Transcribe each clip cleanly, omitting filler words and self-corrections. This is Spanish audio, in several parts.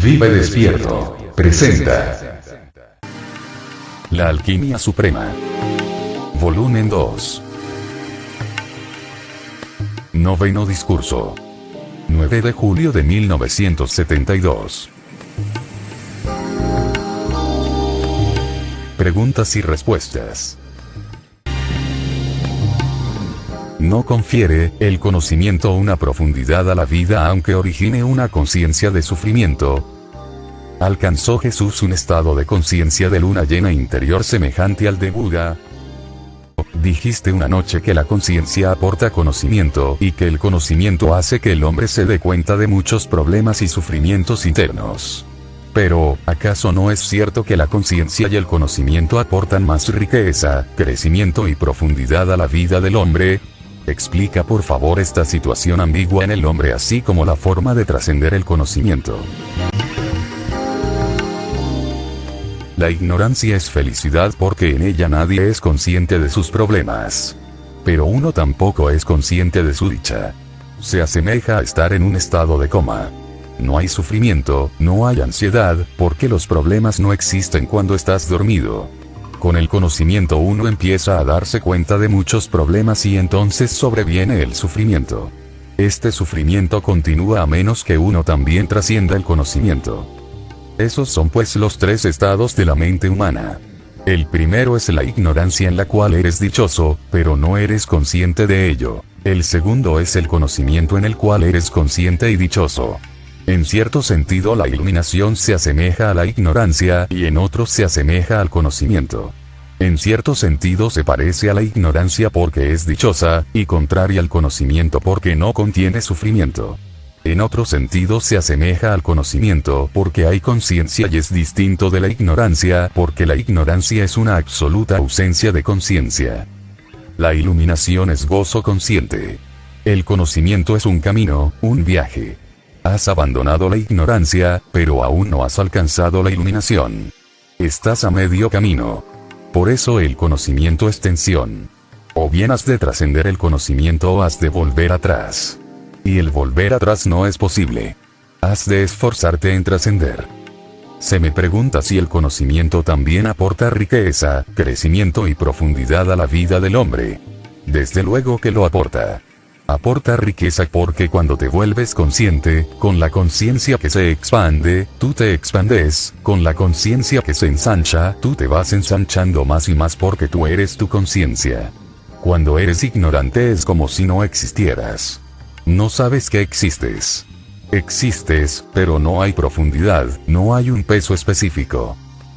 Vive Despierto presenta La Alquimia Suprema. Volumen 2. Noveno discurso. 9 de julio de 1972. Preguntas y respuestas. No confiere el conocimiento una profundidad a la vida aunque origine una conciencia de sufrimiento. ¿Alcanzó Jesús un estado de conciencia de luna llena interior semejante al de Buda? Dijiste una noche que la conciencia aporta conocimiento y que el conocimiento hace que el hombre se dé cuenta de muchos problemas y sufrimientos internos. Pero, ¿acaso no es cierto que la conciencia y el conocimiento aportan más riqueza, crecimiento y profundidad a la vida del hombre? Explica por favor esta situación ambigua en el hombre así como la forma de trascender el conocimiento. La ignorancia es felicidad porque en ella nadie es consciente de sus problemas. Pero uno tampoco es consciente de su dicha. Se asemeja a estar en un estado de coma. No hay sufrimiento, no hay ansiedad, porque los problemas no existen cuando estás dormido. Con el conocimiento uno empieza a darse cuenta de muchos problemas y entonces sobreviene el sufrimiento. Este sufrimiento continúa a menos que uno también trascienda el conocimiento. Esos son pues los tres estados de la mente humana. El primero es la ignorancia en la cual eres dichoso, pero no eres consciente de ello. El segundo es el conocimiento en el cual eres consciente y dichoso. En cierto sentido la iluminación se asemeja a la ignorancia y en otro se asemeja al conocimiento. En cierto sentido se parece a la ignorancia porque es dichosa, y contraria al conocimiento porque no contiene sufrimiento. En otro sentido se asemeja al conocimiento porque hay conciencia y es distinto de la ignorancia porque la ignorancia es una absoluta ausencia de conciencia. La iluminación es gozo consciente. El conocimiento es un camino, un viaje. Has abandonado la ignorancia, pero aún no has alcanzado la iluminación. Estás a medio camino. Por eso el conocimiento es tensión. O bien has de trascender el conocimiento o has de volver atrás. Y el volver atrás no es posible. Has de esforzarte en trascender. Se me pregunta si el conocimiento también aporta riqueza, crecimiento y profundidad a la vida del hombre. Desde luego que lo aporta. Aporta riqueza porque cuando te vuelves consciente, con la conciencia que se expande, tú te expandes, con la conciencia que se ensancha, tú te vas ensanchando más y más porque tú eres tu conciencia. Cuando eres ignorante es como si no existieras. No sabes que existes. Existes, pero no hay profundidad, no hay un peso específico.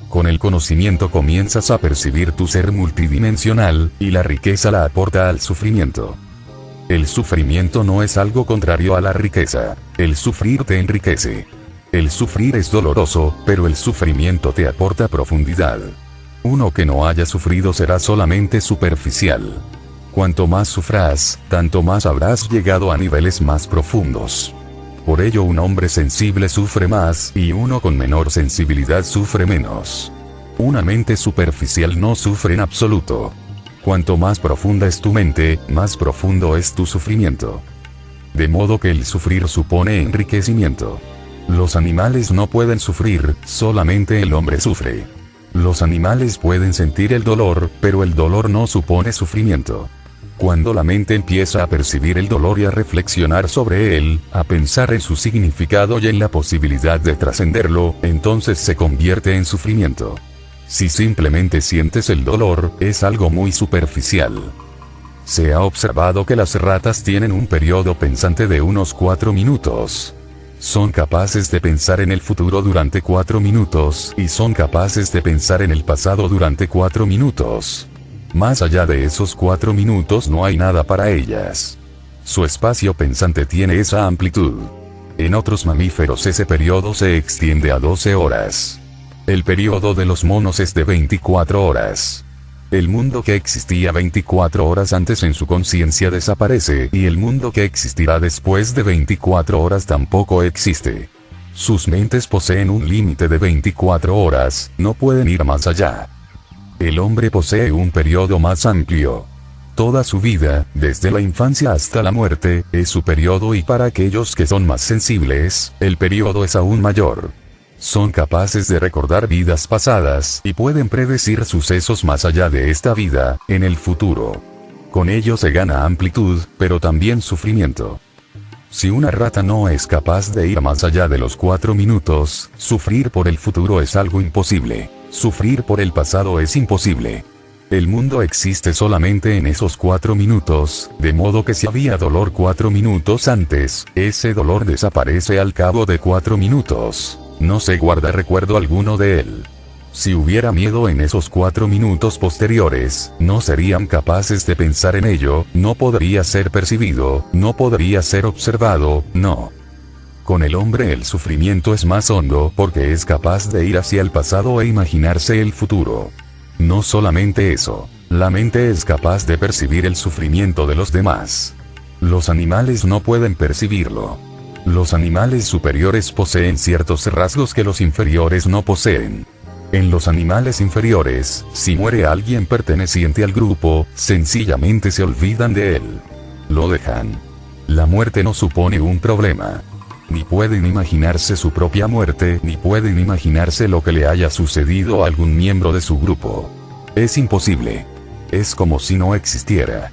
Con el conocimiento comienzas a percibir tu ser multidimensional, y la riqueza la aporta al sufrimiento. El sufrimiento no es algo contrario a la riqueza. El sufrir te enriquece. El sufrir es doloroso, pero el sufrimiento te aporta profundidad. Uno que no haya sufrido será solamente superficial. Cuanto más sufras, tanto más habrás llegado a niveles más profundos. Por ello un hombre sensible sufre más, y uno con menor sensibilidad sufre menos. Una mente superficial no sufre en absoluto. Cuanto más profunda es tu mente, más profundo es tu sufrimiento. De modo que el sufrir supone enriquecimiento. Los animales no pueden sufrir, solamente el hombre sufre. Los animales pueden sentir el dolor, pero el dolor no supone sufrimiento. Cuando la mente empieza a percibir el dolor y a reflexionar sobre él, a pensar en su significado y en la posibilidad de trascenderlo, entonces se convierte en sufrimiento. Si simplemente sientes el dolor, es algo muy superficial. Se ha observado que las ratas tienen un periodo pensante de unos 4 minutos. Son capaces de pensar en el futuro durante 4 minutos, y son capaces de pensar en el pasado durante 4 minutos. Más allá de esos 4 minutos no hay nada para ellas. Su espacio pensante tiene esa amplitud. En otros mamíferos ese periodo se extiende a 12 horas. El periodo de los monos es de 24 horas. El mundo que existía 24 horas antes en su conciencia desaparece, y el mundo que existirá después de 24 horas tampoco existe. Sus mentes poseen un límite de 24 horas, no pueden ir más allá. El hombre posee un periodo más amplio. Toda su vida, desde la infancia hasta la muerte, es su periodo y para aquellos que son más sensibles, el periodo es aún mayor. Son capaces de recordar vidas pasadas y pueden predecir sucesos más allá de esta vida, en el futuro. Con ello se gana amplitud, pero también sufrimiento. Si una rata no es capaz de ir más allá de los 4 minutos, sufrir por el futuro es algo imposible. Sufrir por el pasado es imposible. El mundo existe solamente en esos 4 minutos, de modo que si había dolor 4 minutos antes, ese dolor desaparece al cabo de 4 minutos. No se guarda recuerdo alguno de él. Si hubiera miedo en esos 4 minutos posteriores, no serían capaces de pensar en ello, no podría ser percibido, no podría ser observado, no. Con el hombre el sufrimiento es más hondo porque es capaz de ir hacia el pasado e imaginarse el futuro. No solamente eso, la mente es capaz de percibir el sufrimiento de los demás. Los animales no pueden percibirlo. Los animales superiores poseen ciertos rasgos que los inferiores no poseen. En los animales inferiores, si muere alguien perteneciente al grupo, sencillamente se olvidan de él. Lo dejan. La muerte no supone un problema. Ni pueden imaginarse su propia muerte, ni pueden imaginarse lo que le haya sucedido a algún miembro de su grupo. Es imposible. Es como si no existiera.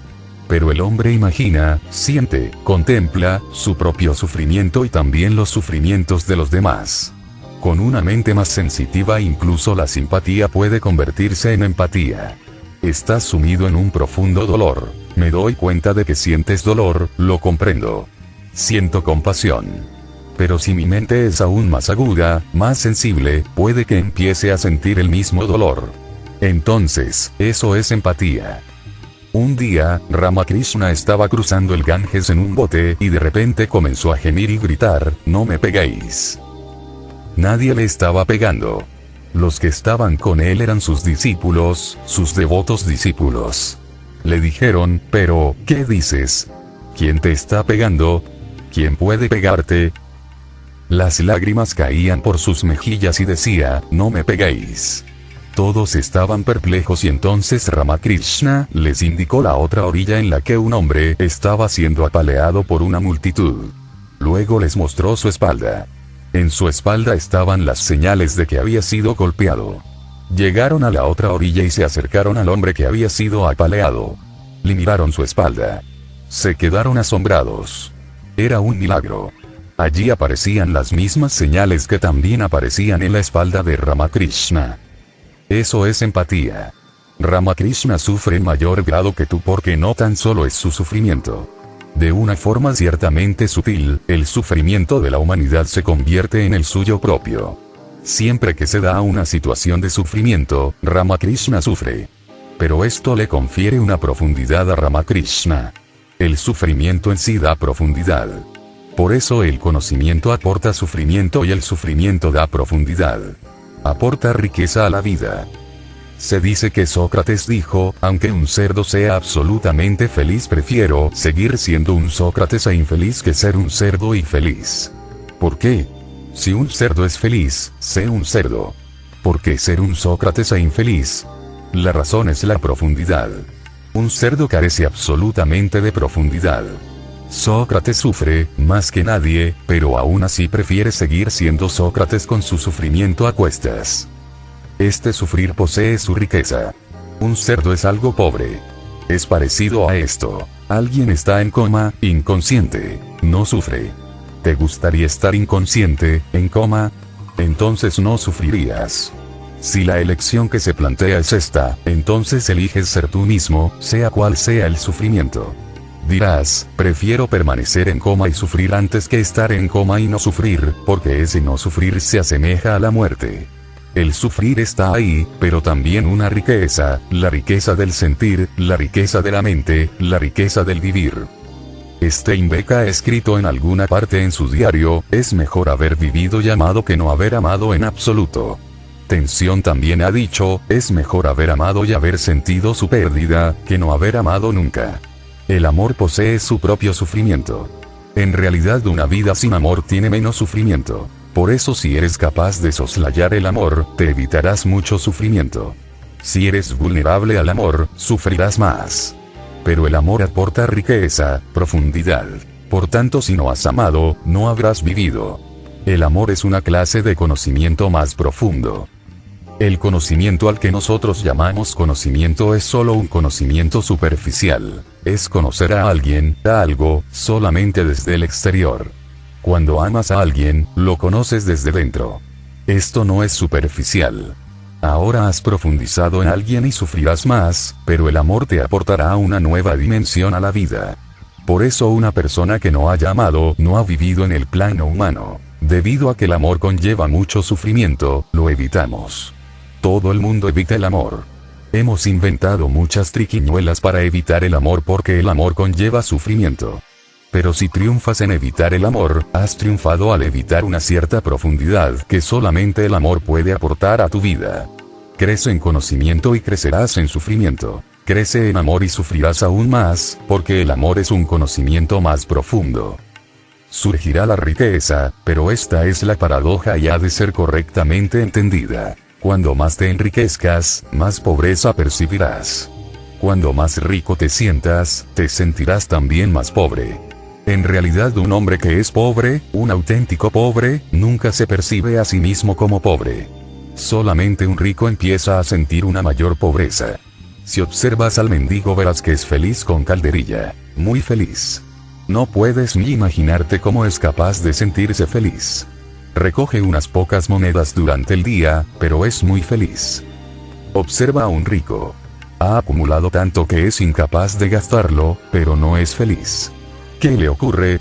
Pero el hombre imagina, siente, contempla, su propio sufrimiento y también los sufrimientos de los demás. Con una mente más sensitiva incluso la simpatía puede convertirse en empatía. Estás sumido en un profundo dolor. Me doy cuenta de que sientes dolor, lo comprendo. Siento compasión. Pero si mi mente es aún más aguda, más sensible, puede que empiece a sentir el mismo dolor. Entonces, eso es empatía. Un día, Ramakrishna estaba cruzando el Ganges en un bote y de repente comenzó a gemir y gritar, "No me peguéis". Nadie le estaba pegando. Los que estaban con él eran sus discípulos, sus devotos discípulos. Le dijeron, "Pero, ¿qué dices? ¿Quién te está pegando? ¿Quién puede pegarte?". Las lágrimas caían por sus mejillas y decía, "No me peguéis". Todos estaban perplejos y entonces Ramakrishna les indicó la otra orilla en la que un hombre estaba siendo apaleado por una multitud. Luego les mostró su espalda. En su espalda estaban las señales de que había sido golpeado. Llegaron a la otra orilla y se acercaron al hombre que había sido apaleado. Le miraron su espalda. Se quedaron asombrados. Era un milagro. Allí aparecían las mismas señales que también aparecían en la espalda de Ramakrishna. Eso es empatía. Ramakrishna sufre en mayor grado que tú porque no tan solo es su sufrimiento. De una forma ciertamente sutil, el sufrimiento de la humanidad se convierte en el suyo propio. Siempre que se da una situación de sufrimiento, Ramakrishna sufre. Pero esto le confiere una profundidad a Ramakrishna. El sufrimiento en sí da profundidad. Por eso el conocimiento aporta sufrimiento y el sufrimiento da profundidad. Aporta riqueza a la vida. Se dice que Sócrates dijo, aunque un cerdo sea absolutamente feliz prefiero seguir siendo un Sócrates e infeliz que ser un cerdo y feliz. ¿Por qué? Si un cerdo es feliz, sé un cerdo. ¿Por qué ser un Sócrates e infeliz? La razón es la profundidad. Un cerdo carece absolutamente de profundidad. Sócrates sufre, más que nadie, pero aún así prefiere seguir siendo Sócrates con su sufrimiento a cuestas. Este sufrir posee su riqueza. Un cerdo es algo pobre. Es parecido a esto. Alguien está en coma, inconsciente. No sufre. ¿Te gustaría estar inconsciente, en coma? Entonces no sufrirías. Si la elección que se plantea es esta, entonces eliges ser tú mismo, sea cual sea el sufrimiento. Dirás, prefiero permanecer en coma y sufrir antes que estar en coma y no sufrir, porque ese no sufrir se asemeja a la muerte. El sufrir está ahí, pero también una riqueza, la riqueza del sentir, la riqueza de la mente, la riqueza del vivir. Steinbeck ha escrito en alguna parte en su diario, es mejor haber vivido y amado que no haber amado en absoluto. Tensión también ha dicho, es mejor haber amado y haber sentido su pérdida, que no haber amado nunca. El amor posee su propio sufrimiento. En realidad una vida sin amor tiene menos sufrimiento. Por eso si eres capaz de soslayar el amor, te evitarás mucho sufrimiento. Si eres vulnerable al amor, sufrirás más. Pero el amor aporta riqueza, profundidad. Por tanto si no has amado, no habrás vivido. El amor es una clase de conocimiento más profundo. El conocimiento al que nosotros llamamos conocimiento es solo un conocimiento superficial. Es conocer a alguien, a algo, solamente desde el exterior. Cuando amas a alguien, lo conoces desde dentro. Esto no es superficial. Ahora has profundizado en alguien y sufrirás más, pero el amor te aportará una nueva dimensión a la vida. Por eso una persona que no haya amado no ha vivido en el plano humano. Debido a que el amor conlleva mucho sufrimiento, lo evitamos. Todo el mundo evita el amor. Hemos inventado muchas triquiñuelas para evitar el amor porque el amor conlleva sufrimiento. Pero si triunfas en evitar el amor, has triunfado al evitar una cierta profundidad que solamente el amor puede aportar a tu vida. Crece en conocimiento y crecerás en sufrimiento. Crece en amor y sufrirás aún más, porque el amor es un conocimiento más profundo. Surgirá la riqueza, pero esta es la paradoja y ha de ser correctamente entendida. Cuando más te enriquezcas, más pobreza percibirás. Cuando más rico te sientas, te sentirás también más pobre. En realidad un hombre que es pobre, un auténtico pobre, nunca se percibe a sí mismo como pobre. Solamente un rico empieza a sentir una mayor pobreza. Si observas al mendigo verás que es feliz con calderilla, muy feliz. No puedes ni imaginarte cómo es capaz de sentirse feliz. Recoge unas pocas monedas durante el día, pero es muy feliz. Observa a un rico. Ha acumulado tanto que es incapaz de gastarlo, pero no es feliz. ¿Qué le ocurre?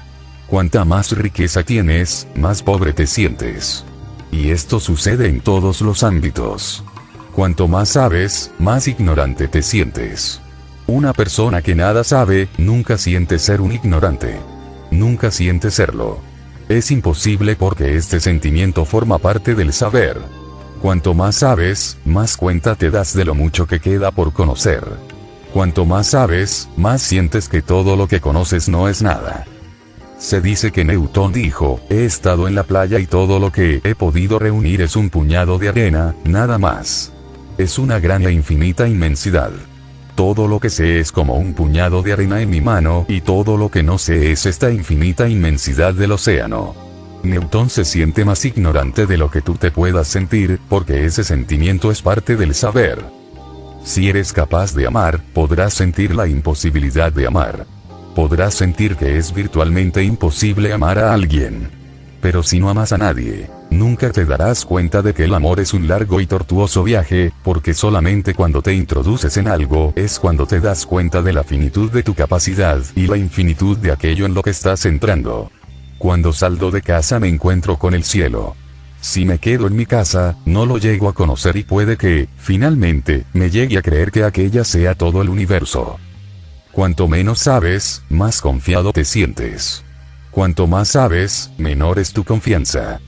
Cuanta más riqueza tienes, más pobre te sientes. Y esto sucede en todos los ámbitos. Cuanto más sabes, más ignorante te sientes. Una persona que nada sabe, nunca siente ser un ignorante. Nunca siente serlo. Es imposible porque este sentimiento forma parte del saber. Cuanto más sabes, más cuenta te das de lo mucho que queda por conocer. Cuanto más sabes, más sientes que todo lo que conoces no es nada. Se dice que Newton dijo, he estado en la playa y todo lo que he podido reunir es un puñado de arena, nada más. Es una gran e infinita inmensidad. Todo lo que sé es como un puñado de arena en mi mano y todo lo que no sé es esta infinita inmensidad del océano. Newton se siente más ignorante de lo que tú te puedas sentir, porque ese sentimiento es parte del saber. Si eres capaz de amar, podrás sentir la imposibilidad de amar. Podrás sentir que es virtualmente imposible amar a alguien. Pero si no amas a nadie, nunca te darás cuenta de que el amor es un largo y tortuoso viaje, porque solamente cuando te introduces en algo es cuando te das cuenta de la finitud de tu capacidad y la infinitud de aquello en lo que estás entrando. Cuando salgo de casa me encuentro con el cielo. Si me quedo en mi casa, no lo llego a conocer y puede que, finalmente, me llegue a creer que aquella sea todo el universo. Cuanto menos sabes, más confiado te sientes. Cuanto más sabes, menor es tu confianza.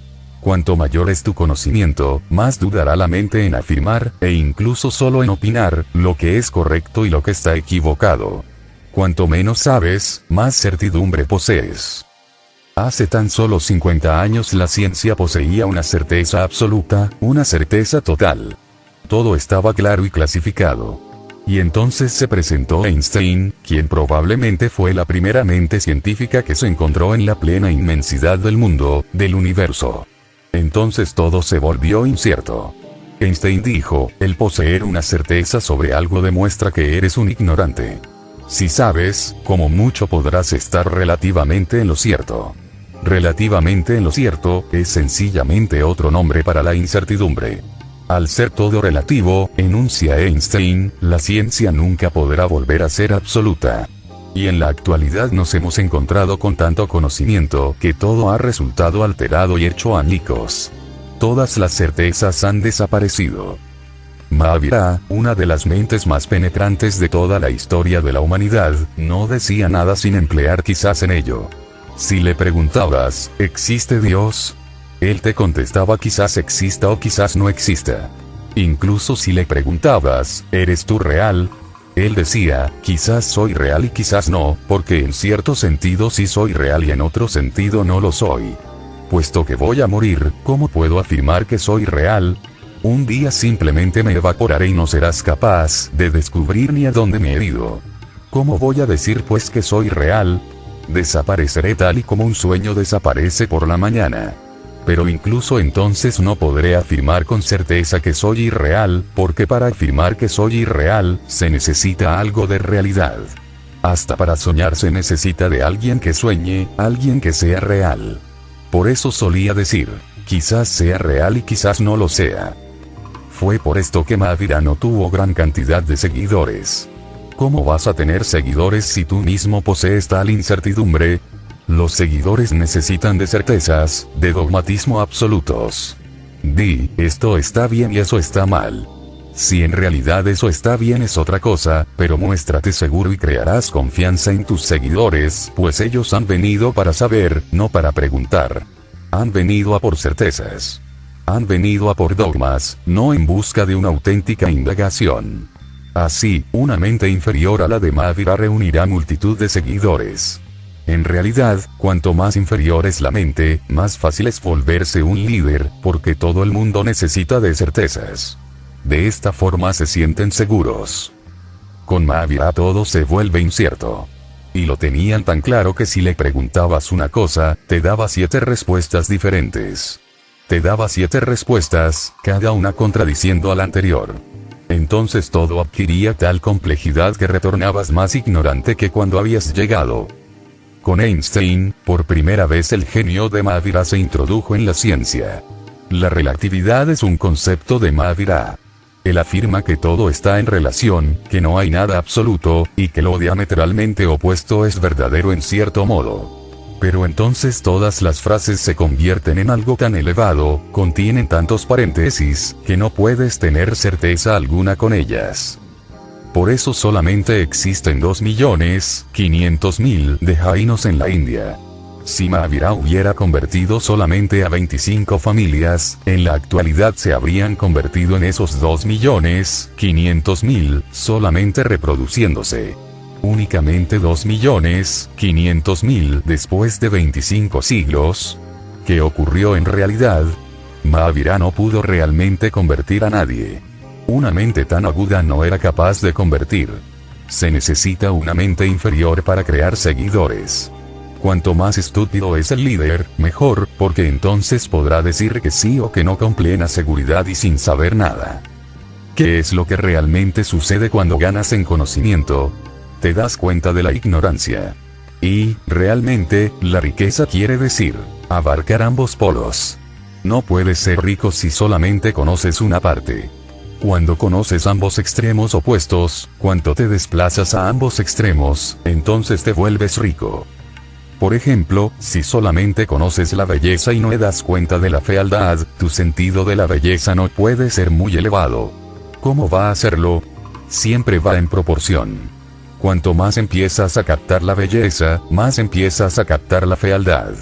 Cuanto mayor es tu conocimiento, más dudará la mente en afirmar, e incluso solo en opinar, lo que es correcto y lo que está equivocado. Cuanto menos sabes, más certidumbre posees. Hace tan solo 50 años la ciencia poseía una certeza absoluta, una certeza total. Todo estaba claro y clasificado. Y entonces se presentó Einstein, quien probablemente fue la primera mente científica que se encontró en la plena inmensidad del mundo, del universo. Entonces todo se volvió incierto. Einstein dijo, el poseer una certeza sobre algo demuestra que eres un ignorante. Si sabes, como mucho podrás estar relativamente en lo cierto. Relativamente en lo cierto, es sencillamente otro nombre para la incertidumbre. Al ser todo relativo, enuncia Einstein, la ciencia nunca podrá volver a ser absoluta. Y en la actualidad nos hemos encontrado con tanto conocimiento que todo ha resultado alterado y hecho añicos. Todas las certezas han desaparecido. Mahavira, una de las mentes más penetrantes de toda la historia de la humanidad, no decía nada sin emplear quizás en ello. Si le preguntabas, ¿existe Dios? Él te contestaba quizás exista o quizás no exista. Incluso si le preguntabas, ¿eres tú real? Él decía, quizás soy real y quizás no, porque en cierto sentido sí soy real y en otro sentido no lo soy. Puesto que voy a morir, ¿cómo puedo afirmar que soy real? Un día simplemente me evaporaré y no serás capaz de descubrir ni a dónde me he ido. ¿Cómo voy a decir pues que soy real? Desapareceré tal y como un sueño desaparece por la mañana. Pero incluso entonces no podré afirmar con certeza que soy irreal, porque para afirmar que soy irreal, se necesita algo de realidad. Hasta para soñar se necesita de alguien que sueñe, alguien que sea real. Por eso solía decir, quizás sea real y quizás no lo sea. Fue por esto que Mahavira no tuvo gran cantidad de seguidores. ¿Cómo vas a tener seguidores si tú mismo posees tal incertidumbre? Los seguidores necesitan de certezas, de dogmatismo absolutos. Di, esto está bien y eso está mal. Si en realidad eso está bien es otra cosa, pero muéstrate seguro y crearás confianza en tus seguidores, pues ellos han venido para saber, no para preguntar. Han venido a por certezas. Han venido a por dogmas, no en busca de una auténtica indagación. Así, una mente inferior a la de Mahavira reunirá multitud de seguidores. En realidad, cuanto más inferior es la mente, más fácil es volverse un líder, porque todo el mundo necesita de certezas. De esta forma se sienten seguros. Con Mahavira todo se vuelve incierto. Y lo tenían tan claro que si le preguntabas una cosa, te daba 7 respuestas diferentes. Te daba 7 respuestas, cada una contradiciendo a la anterior. Entonces todo adquiría tal complejidad que retornabas más ignorante que cuando habías llegado. Con Einstein, por primera vez el genio de Mahavira se introdujo en la ciencia. La relatividad es un concepto de Mahavira. Él afirma que todo está en relación, que no hay nada absoluto, y que lo diametralmente opuesto es verdadero en cierto modo. Pero entonces todas las frases se convierten en algo tan elevado, contienen tantos paréntesis, que no puedes tener certeza alguna con ellas. Por eso solamente existen 2.500.000 de jainos en la India. Si Mahavira hubiera convertido solamente a 25 familias, en la actualidad se habrían convertido en esos 2.500.000, solamente reproduciéndose. Únicamente 2.500.000 después de 25 siglos. ¿Qué ocurrió en realidad? Mahavira no pudo realmente convertir a nadie. Una mente tan aguda no era capaz de convertir. Se necesita una mente inferior para crear seguidores. Cuanto más estúpido es el líder, mejor, porque entonces podrá decir que sí o que no con plena seguridad y sin saber nada. ¿Qué es lo que realmente sucede cuando ganas en conocimiento? Te das cuenta de la ignorancia. Y, realmente, la riqueza quiere decir, abarcar ambos polos. No puedes ser rico si solamente conoces una parte. Cuando conoces ambos extremos opuestos, cuando te desplazas a ambos extremos, entonces te vuelves rico. Por ejemplo, si solamente conoces la belleza y no te das cuenta de la fealdad, tu sentido de la belleza no puede ser muy elevado. ¿Cómo va a serlo? Siempre va en proporción. Cuanto más empiezas a captar la belleza, más empiezas a captar la fealdad.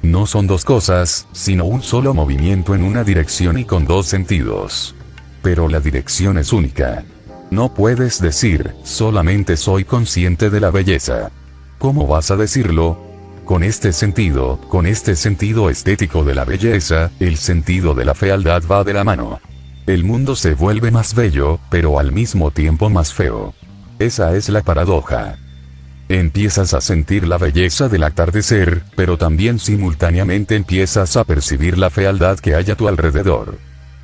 No son dos cosas, sino un solo movimiento en una dirección y con dos sentidos. Pero la dirección es única. No puedes decir, solamente soy consciente de la belleza. ¿Cómo vas a decirlo? Con este sentido estético de la belleza, el sentido de la fealdad va de la mano. El mundo se vuelve más bello, pero al mismo tiempo más feo. Esa es la paradoja. Empiezas a sentir la belleza del atardecer, pero también simultáneamente empiezas a percibir la fealdad que hay a tu alrededor.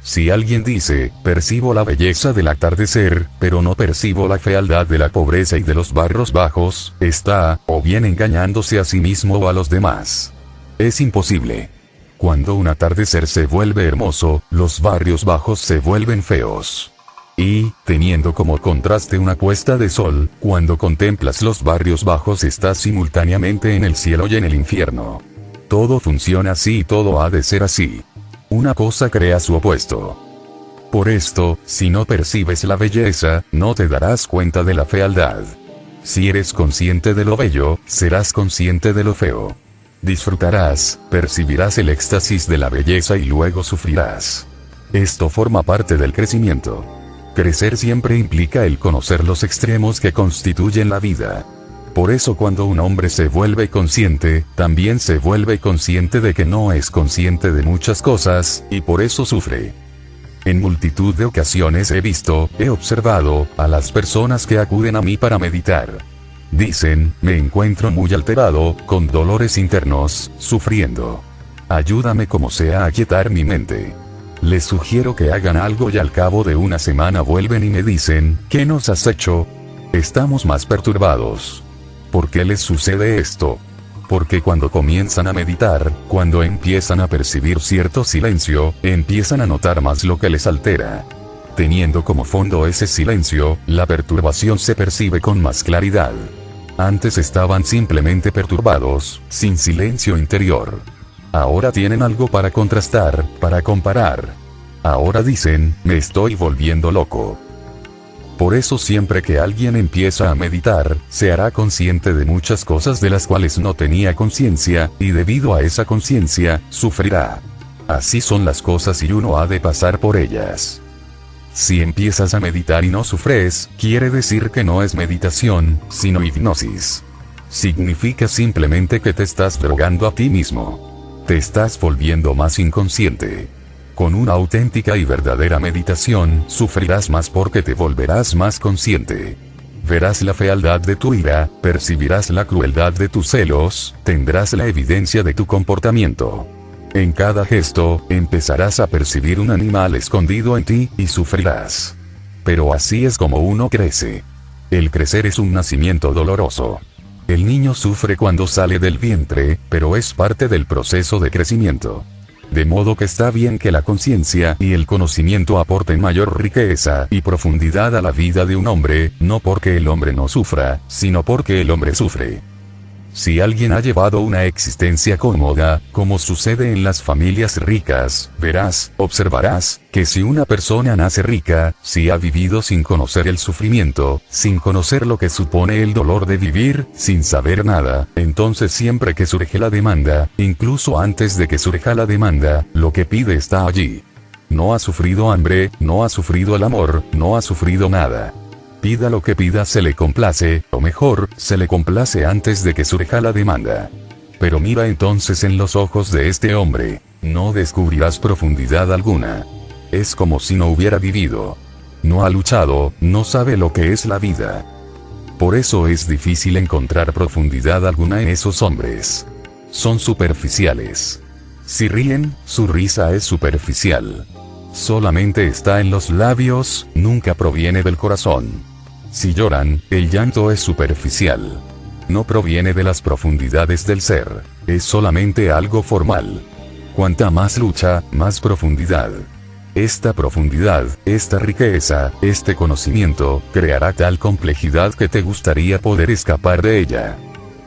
Si alguien dice, percibo la belleza del atardecer, pero no percibo la fealdad de la pobreza y de los barrios bajos, está, o bien engañándose a sí mismo o a los demás. Es imposible. Cuando un atardecer se vuelve hermoso, los barrios bajos se vuelven feos. Y, teniendo como contraste una puesta de sol, cuando contemplas los barrios bajos estás simultáneamente en el cielo y en el infierno. Todo funciona así y todo ha de ser así. Una cosa crea su opuesto. Por esto, si no percibes la belleza, no te darás cuenta de la fealdad. Si eres consciente de lo bello, serás consciente de lo feo. Disfrutarás, percibirás el éxtasis de la belleza y luego sufrirás. Esto forma parte del crecimiento. Crecer siempre implica el conocer los extremos que constituyen la vida. Por eso cuando un hombre se vuelve consciente, también se vuelve consciente de que no es consciente de muchas cosas, y por eso sufre. En multitud de ocasiones he observado, a las personas que acuden a mí para meditar. Dicen, me encuentro muy alterado, con dolores internos, sufriendo. Ayúdame como sea a quietar mi mente. Les sugiero que hagan algo y al cabo de una semana vuelven y me dicen, ¿qué nos has hecho? Estamos más perturbados. ¿Por qué les sucede esto? Porque cuando comienzan a meditar, cuando empiezan a percibir cierto silencio, empiezan a notar más lo que les altera. Teniendo como fondo ese silencio, la perturbación se percibe con más claridad. Antes estaban simplemente perturbados, sin silencio interior. Ahora tienen algo para contrastar, para comparar. Ahora dicen, me estoy volviendo loco. Por eso siempre que alguien empieza a meditar, se hará consciente de muchas cosas de las cuales no tenía conciencia, y debido a esa conciencia, sufrirá. Así son las cosas y uno ha de pasar por ellas. Si empiezas a meditar y no sufres, quiere decir que no es meditación, sino hipnosis. Significa simplemente que te estás drogando a ti mismo. Te estás volviendo más inconsciente. Con una auténtica y verdadera meditación, sufrirás más porque te volverás más consciente. Verás la fealdad de tu ira, percibirás la crueldad de tus celos, tendrás la evidencia de tu comportamiento. En cada gesto, empezarás a percibir un animal escondido en ti, y sufrirás. Pero así es como uno crece. El crecer es un nacimiento doloroso. El niño sufre cuando sale del vientre, pero es parte del proceso de crecimiento. De modo que está bien que la conciencia y el conocimiento aporten mayor riqueza y profundidad a la vida de un hombre, no porque el hombre no sufra, sino porque el hombre sufre. Si alguien ha llevado una existencia cómoda, como sucede en las familias ricas, observarás, que si una persona nace rica, si ha vivido sin conocer el sufrimiento, sin conocer lo que supone el dolor de vivir, sin saber nada, entonces siempre que surge la demanda, incluso antes de que surja la demanda, lo que pide está allí. No ha sufrido hambre, no ha sufrido el amor, no ha sufrido nada. Pida lo que pida, se le complace, o mejor, se le complace antes de que surja la demanda. Pero mira entonces en los ojos de este hombre, no descubrirás profundidad alguna. Es como si no hubiera vivido. No ha luchado, no sabe lo que es la vida. Por eso es difícil encontrar profundidad alguna en esos hombres. Son superficiales. Si ríen, su risa es superficial. Solamente está en los labios, nunca proviene del corazón. Si lloran, el llanto es superficial. No proviene de las profundidades del ser, es solamente algo formal. Cuanta más lucha, más profundidad. Esta profundidad, esta riqueza, este conocimiento, creará tal complejidad que te gustaría poder escapar de ella.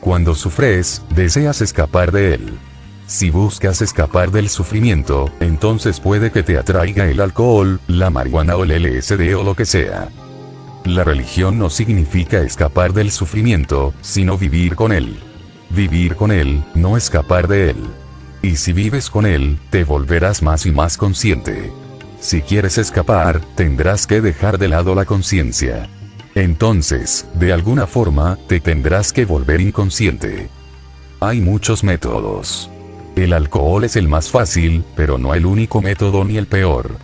Cuando sufres, deseas escapar de él. Si buscas escapar del sufrimiento, entonces puede que te atraiga el alcohol, la marihuana o el LSD o lo que sea. La religión no significa escapar del sufrimiento, sino vivir con él. Vivir con él, no escapar de él. Y si vives con él, te volverás más y más consciente. Si quieres escapar, tendrás que dejar de lado la conciencia. Entonces, de alguna forma, te tendrás que volver inconsciente. Hay muchos métodos. El alcohol es el más fácil, pero no el único método ni el peor.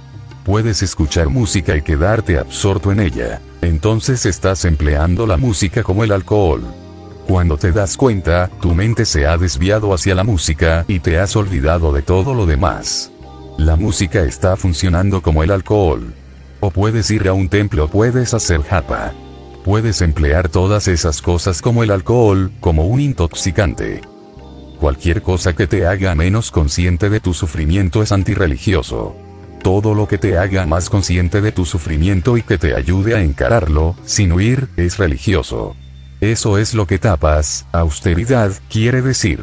Puedes escuchar música y quedarte absorto en ella. Entonces estás empleando la música como el alcohol. Cuando te das cuenta, tu mente se ha desviado hacia la música y te has olvidado de todo lo demás. La música está funcionando como el alcohol. O puedes ir a un templo, puedes hacer japa. Puedes emplear todas esas cosas como el alcohol, como un intoxicante. Cualquier cosa que te haga menos consciente de tu sufrimiento es antirreligioso. Todo lo que te haga más consciente de tu sufrimiento y que te ayude a encararlo, sin huir, es religioso. Eso es lo que tapas, austeridad, quiere decir.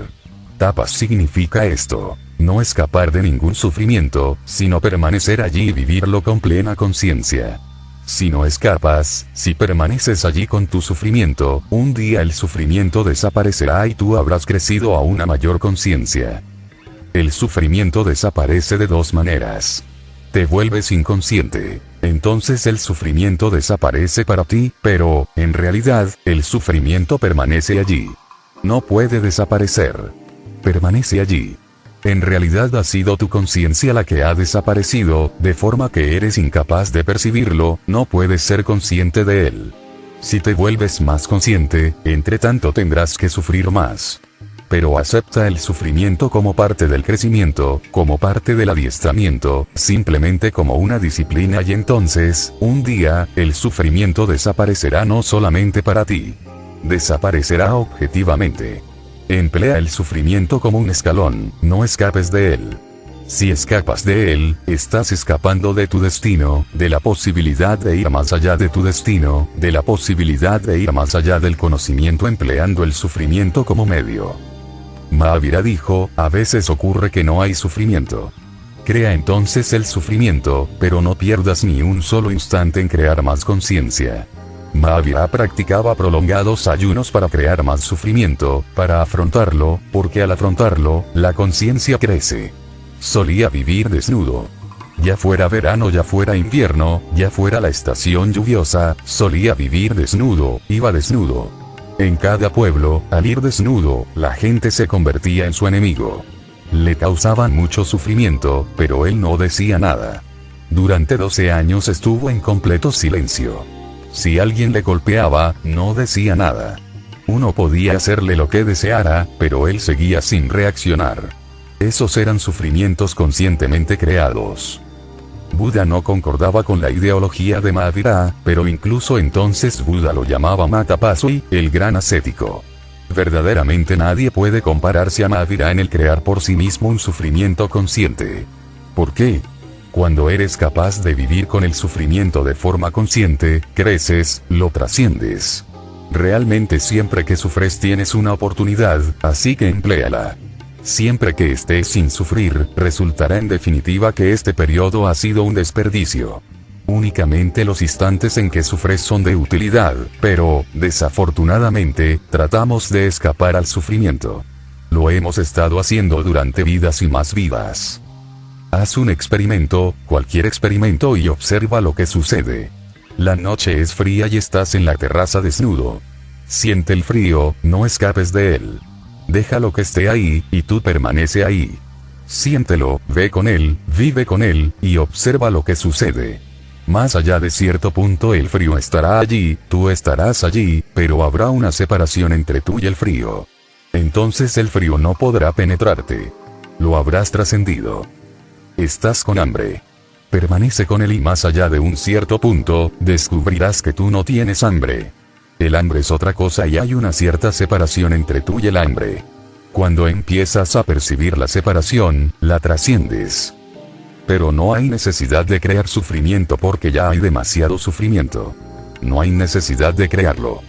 Tapas significa esto, no escapar de ningún sufrimiento, sino permanecer allí y vivirlo con plena conciencia. Si no escapas, si permaneces allí con tu sufrimiento, un día el sufrimiento desaparecerá y tú habrás crecido a una mayor conciencia. El sufrimiento desaparece de dos maneras. Te vuelves inconsciente, entonces el sufrimiento desaparece para ti, pero, en realidad, el sufrimiento permanece allí. No puede desaparecer. Permanece allí. En realidad ha sido tu conciencia la que ha desaparecido, de forma que eres incapaz de percibirlo, no puedes ser consciente de él. Si te vuelves más consciente, entre tanto tendrás que sufrir más. pero acepta el sufrimiento como parte del crecimiento, como parte del adiestramiento, simplemente como una disciplina, y entonces, un día, el sufrimiento desaparecerá no solamente para ti. Desaparecerá objetivamente. Emplea el sufrimiento como un escalón, no escapes de él. Si escapas de él, estás escapando de tu destino, de la posibilidad de ir más allá de tu destino, de la posibilidad de ir más allá del conocimiento empleando el sufrimiento como medio. Mahavira dijo, a veces ocurre que no hay sufrimiento. Crea entonces el sufrimiento, pero no pierdas ni un solo instante en crear más conciencia. Mahavira practicaba prolongados ayunos para crear más sufrimiento, para afrontarlo, porque al afrontarlo, la conciencia crece. Solía vivir desnudo. Ya fuera verano, ya fuera invierno, ya fuera la estación lluviosa, solía vivir desnudo, iba desnudo. En cada pueblo, al ir desnudo, la gente se convertía en su enemigo. Le causaban mucho sufrimiento, pero él no decía nada. Durante 12 años estuvo en completo silencio. Si alguien le golpeaba, no decía nada. Uno podía hacerle lo que deseara, pero él seguía sin reaccionar. Esos eran sufrimientos conscientemente creados. Buda no concordaba con la ideología de Mahavira, pero incluso entonces Buda lo llamaba Matapasui, el gran ascético. Verdaderamente nadie puede compararse a Mahavira en el crear por sí mismo un sufrimiento consciente. ¿Por qué? Cuando eres capaz de vivir con el sufrimiento de forma consciente, creces, lo trasciendes. Realmente siempre que sufres tienes una oportunidad, así que empléala. Siempre que estés sin sufrir, resultará en definitiva que este periodo ha sido un desperdicio. Únicamente los instantes en que sufres son de utilidad, pero, desafortunadamente, tratamos de escapar al sufrimiento. Lo hemos estado haciendo durante vidas y más vidas. Haz un experimento, cualquier experimento, y observa lo que sucede. La noche es fría y estás en la terraza desnudo. Siente el frío, no escapes de él. Déjalo que esté ahí, y tú permanece ahí. Siéntelo, ve con él, vive con él, y observa lo que sucede. Más allá de cierto punto el frío estará allí, tú estarás allí, pero habrá una separación entre tú y el frío. Entonces el frío no podrá penetrarte. Lo habrás trascendido. Estás con hambre. Permanece con él y más allá de un cierto punto, descubrirás que tú no tienes hambre. El hambre es otra cosa y hay una cierta separación entre tú y el hambre. Cuando empiezas a percibir la separación, la trasciendes. Pero no hay necesidad de crear sufrimiento porque ya hay demasiado sufrimiento. No hay necesidad de crearlo.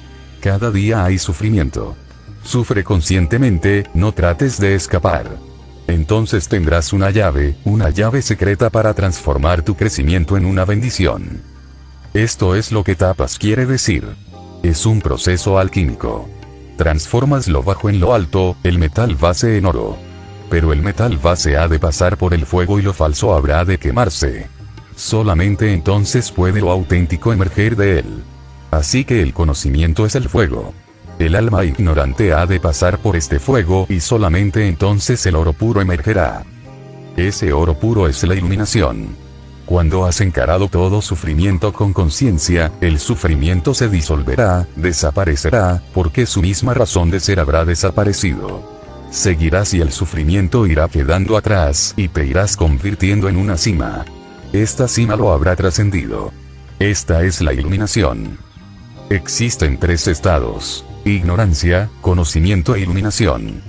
Cada día hay sufrimiento. Sufre conscientemente, no trates de escapar. Entonces tendrás una llave secreta para transformar tu crecimiento en una bendición. Esto es lo que tapas quiere decir. Es un proceso alquímico. Transformas lo bajo en lo alto, el metal base en oro. Pero el metal base ha de pasar por el fuego y lo falso habrá de quemarse. Solamente entonces puede lo auténtico emerger de él. Así que el conocimiento es el fuego. El alma ignorante ha de pasar por este fuego y solamente entonces el oro puro emergerá. Ese oro puro es la iluminación. Cuando has encarado todo sufrimiento con conciencia, el sufrimiento se disolverá, desaparecerá, porque su misma razón de ser habrá desaparecido. Seguirás y el sufrimiento irá quedando atrás y te irás convirtiendo en una cima. Esta cima lo habrá trascendido. Esta es la iluminación. Existen 3 estados: ignorancia, conocimiento e iluminación.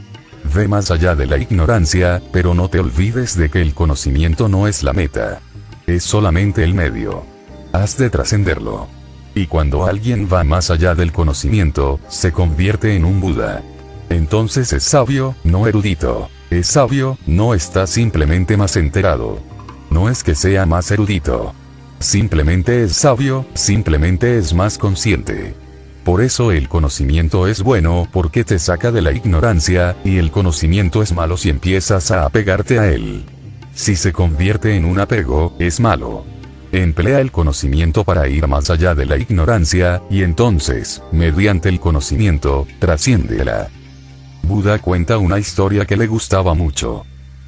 Ve más allá de la ignorancia, pero no te olvides de que el conocimiento no es la meta. Es solamente el medio. Has de trascenderlo. Y cuando alguien va más allá del conocimiento, se convierte en un Buda. Entonces es sabio, no erudito. Es sabio, no está simplemente más enterado. No es que sea más erudito. Simplemente es sabio, simplemente es más consciente. Por eso el conocimiento es bueno porque te saca de la ignorancia, y el conocimiento es malo si empiezas a apegarte a él. Si se convierte en un apego, es malo. Emplea el conocimiento para ir más allá de la ignorancia, y entonces, mediante el conocimiento, trasciéndela. Buda cuenta una historia que le gustaba mucho.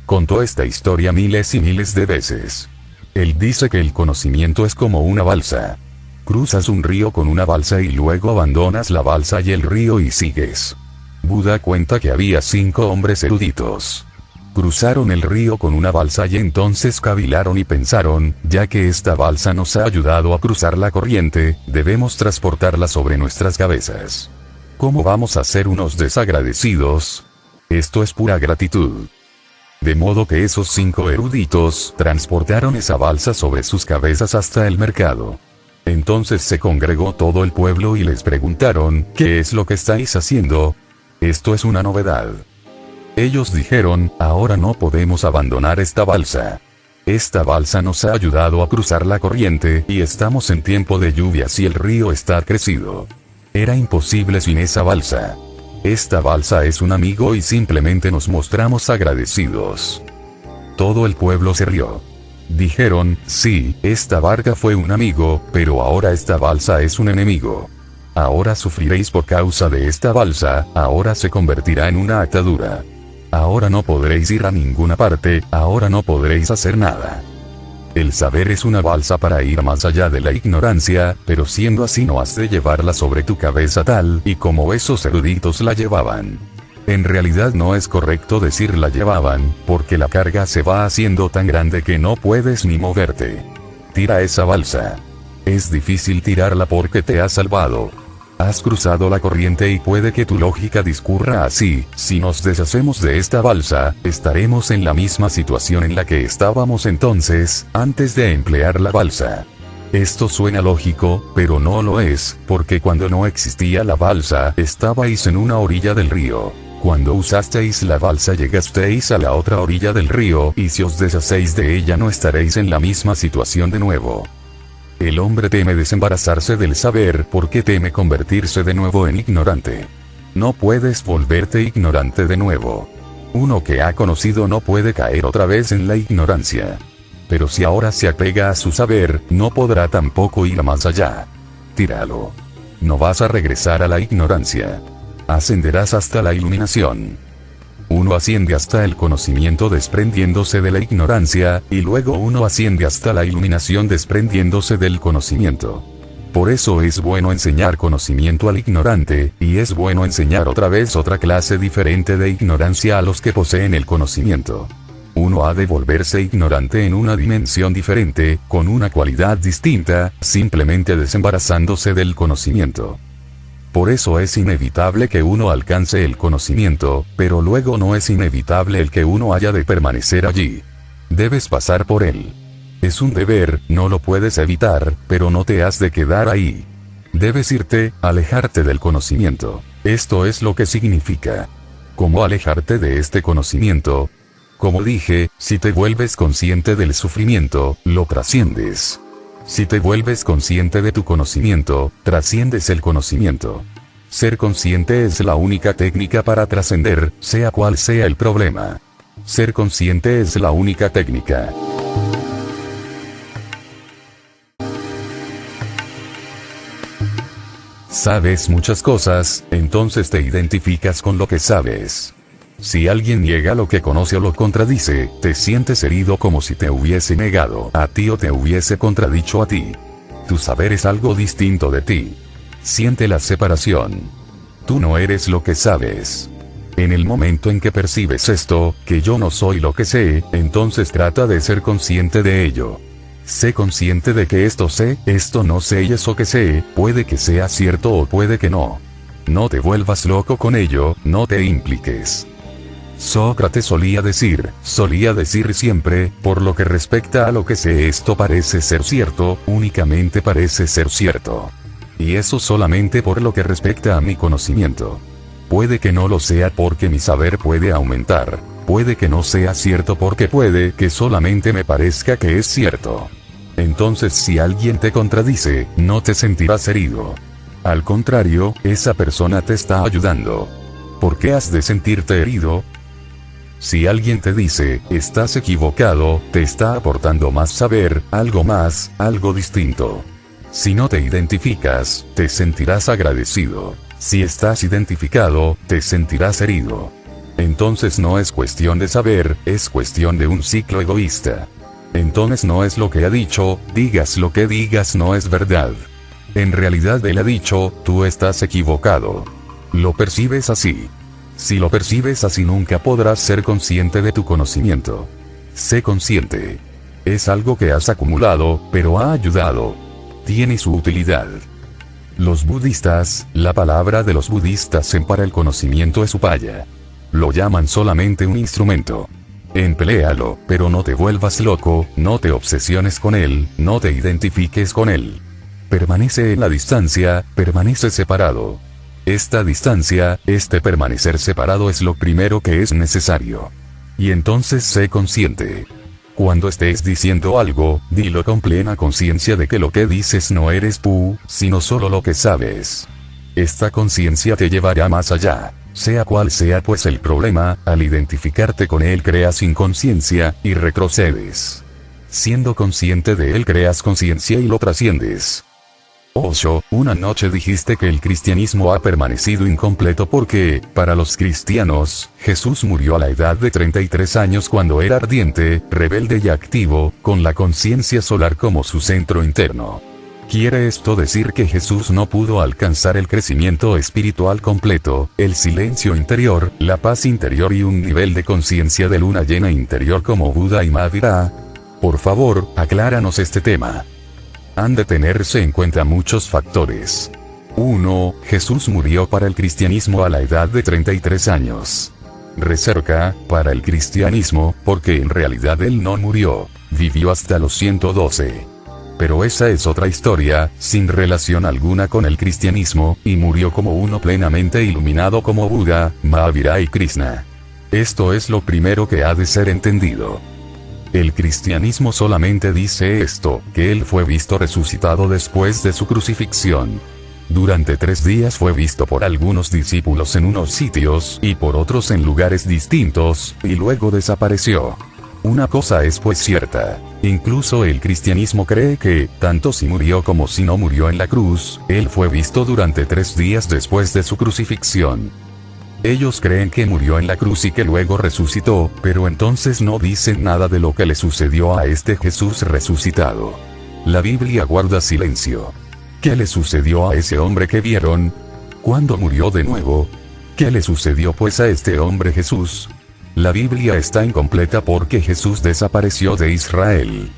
Contó esta historia miles y miles de veces. Él dice que el conocimiento es como una balsa. Cruzas un río con una balsa y luego abandonas la balsa y el río y sigues. Buda cuenta que había 5 hombres eruditos. Cruzaron el río con una balsa y entonces cavilaron y pensaron, ya que esta balsa nos ha ayudado a cruzar la corriente, debemos transportarla sobre nuestras cabezas. ¿Cómo vamos a ser unos desagradecidos? Esto es pura gratitud. De modo que esos 5 eruditos transportaron esa balsa sobre sus cabezas hasta el mercado. Entonces se congregó todo el pueblo y les preguntaron, ¿qué es lo que estáis haciendo? Esto es una novedad. Ellos dijeron, ahora no podemos abandonar esta balsa. Esta balsa nos ha ayudado a cruzar la corriente y estamos en tiempo de lluvias y el río está crecido. Era imposible sin esa balsa. Esta balsa es un amigo y simplemente nos mostramos agradecidos. Todo el pueblo se rió. Dijeron, sí, esta barca fue un amigo, pero ahora esta balsa es un enemigo. Ahora sufriréis por causa de esta balsa, ahora se convertirá en una atadura. Ahora no podréis ir a ninguna parte, ahora no podréis hacer nada. El saber es una balsa para ir más allá de la ignorancia, pero siendo así no has de llevarla sobre tu cabeza tal y como esos eruditos la llevaban. En realidad no es correcto decir la llevaban, porque la carga se va haciendo tan grande que no puedes ni moverte. Tira esa balsa. Es difícil tirarla porque te has salvado. Has cruzado la corriente y puede que tu lógica discurra así, si nos deshacemos de esta balsa, estaremos en la misma situación en la que estábamos entonces, antes de emplear la balsa. Esto suena lógico, pero no lo es, porque cuando no existía la balsa, estabais en una orilla del río. Cuando usasteis la balsa llegasteis a la otra orilla del río, y si os deshacéis de ella no estaréis en la misma situación de nuevo. El hombre teme desembarazarse del saber porque teme convertirse de nuevo en ignorante. No puedes volverte ignorante de nuevo. Uno que ha conocido no puede caer otra vez en la ignorancia. Pero si ahora se apega a su saber, no podrá tampoco ir más allá. Tíralo. No vas a regresar a la ignorancia. Ascenderás hasta la iluminación. Uno asciende hasta el conocimiento desprendiéndose de la ignorancia, y luego uno asciende hasta la iluminación desprendiéndose del conocimiento. Por eso es bueno enseñar conocimiento al ignorante, y es bueno enseñar otra vez otra clase diferente de ignorancia a los que poseen el conocimiento. Uno ha de volverse ignorante en una dimensión diferente, con una cualidad distinta, simplemente desembarazándose del conocimiento. Por eso es inevitable que uno alcance el conocimiento, pero luego no es inevitable el que uno haya de permanecer allí. Debes pasar por él. Es un deber, no lo puedes evitar, pero no te has de quedar ahí. Debes irte, alejarte del conocimiento. Esto es lo que significa. ¿Cómo alejarte de este conocimiento? Como dije, si te vuelves consciente del sufrimiento, lo trasciendes. Si te vuelves consciente de tu conocimiento, trasciendes el conocimiento. Ser consciente es la única técnica para trascender, sea cual sea el problema. Ser consciente es la única técnica. Sabes muchas cosas, entonces te identificas con lo que sabes. Si alguien niega lo que conoce o lo contradice, te sientes herido como si te hubiese negado a ti o te hubiese contradicho a ti. Tu saber es algo distinto de ti. Siente la separación. Tú no eres lo que sabes. En el momento en que percibes esto, que yo no soy lo que sé, entonces trata de ser consciente de ello. Sé consciente de que esto sé, esto no sé y eso que sé, puede que sea cierto o puede que no. No te vuelvas loco con ello, no te impliques. Sócrates solía decir siempre, por lo que respecta a lo que sé esto parece ser cierto, únicamente parece ser cierto. Y eso solamente por lo que respecta a mi conocimiento. Puede que no lo sea porque mi saber puede aumentar, puede que no sea cierto porque puede que solamente me parezca que es cierto. Entonces si alguien te contradice, no te sentirás herido. Al contrario, esa persona te está ayudando. ¿Por qué has de sentirte herido? Si alguien te dice, estás equivocado, te está aportando más saber, algo más, algo distinto. Si no te identificas, te sentirás agradecido. Si estás identificado, te sentirás herido. Entonces no es cuestión de saber, es cuestión de un ciclo egoísta. Entonces no es lo que ha dicho, digas lo que digas no es verdad. En realidad él ha dicho, tú estás equivocado. Lo percibes así. Si lo percibes así nunca podrás ser consciente de tu conocimiento. Sé consciente. Es algo que has acumulado, pero ha ayudado. Tiene su utilidad. Los budistas, la palabra de los budistas en para el conocimiento es upaya. Lo llaman solamente un instrumento. Empléalo, pero no te vuelvas loco, no te obsesiones con él, no te identifiques con él. Permanece en la distancia, permanece separado. Esta distancia, este permanecer separado es lo primero que es necesario. Y entonces sé consciente. Cuando estés diciendo algo, dilo con plena conciencia de que lo que dices no eres tú, sino solo lo que sabes. Esta conciencia te llevará más allá. Sea cual sea pues el problema, al identificarte con él creas inconsciencia, y retrocedes. Siendo consciente de él creas conciencia y lo trasciendes. Osho, una noche dijiste que el cristianismo ha permanecido incompleto porque, para los cristianos, Jesús murió a la edad de 33 años cuando era ardiente, rebelde y activo, con la conciencia solar como su centro interno. ¿Quiere esto decir que Jesús no pudo alcanzar el crecimiento espiritual completo, el silencio interior, la paz interior y un nivel de conciencia de luna llena interior como Buda y Mahavira? Por favor, acláranos este tema. Han de tenerse en cuenta muchos factores. 1. Jesús murió para el cristianismo a la edad de 33 años. Recerca, para el cristianismo, porque en realidad él no murió, vivió hasta los 112. Pero esa es otra historia, sin relación alguna con el cristianismo, y murió como uno plenamente iluminado como Buda, Mahavira y Krishna. Esto es lo primero que ha de ser entendido. El cristianismo solamente dice esto, que él fue visto resucitado después de su crucifixión. Durante 3 días fue visto por algunos discípulos en unos sitios, y por otros en lugares distintos, y luego desapareció. Una cosa es pues cierta. Incluso el cristianismo cree que, tanto si murió como si no murió en la cruz, él fue visto durante 3 días después de su crucifixión. Ellos creen que murió en la cruz y que luego resucitó, pero entonces no dicen nada de lo que le sucedió a este Jesús resucitado. La Biblia guarda silencio. ¿Qué le sucedió a ese hombre que vieron? ¿Cuándo murió de nuevo? ¿Qué le sucedió pues a este hombre Jesús? La Biblia está incompleta porque Jesús desapareció de Israel.